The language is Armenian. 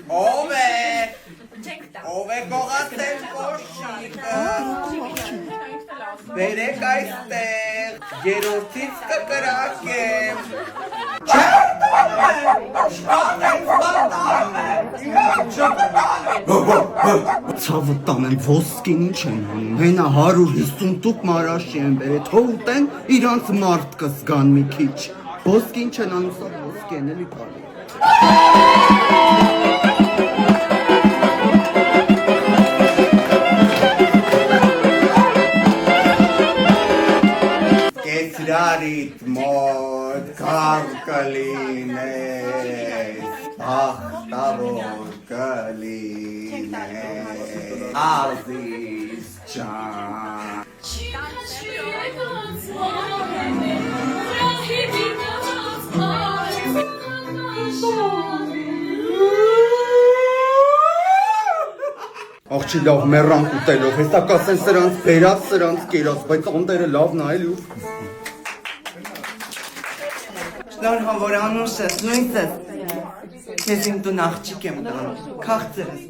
Ով է գողացել կոշիկը։ Բերեք այստեղ, երորդից կկրակեմ։ Ցավը տանեմ ոսկին ինչ են անում, հենա 150 տուկ մարաշի են բերել, թող ուտեն իրանց մարդ կզգան մի քիչ, ոսկին չեն անում, սա ոսկի են էլի բարի։ Կեցրարիտ մոտ կար կլինես, ախտավոր կլինես, ազիզ ճան։ Աղջի լավ մեռանք ուտելով, հեսա կասեն սրանց բերած, սրանց կերած, բայց անտերը լավն այլ ու։ Շնորհավոր անուշ ես, նույնպես, քեզ իմ տուն աղջիկ եմ դրում, քաղցր ես։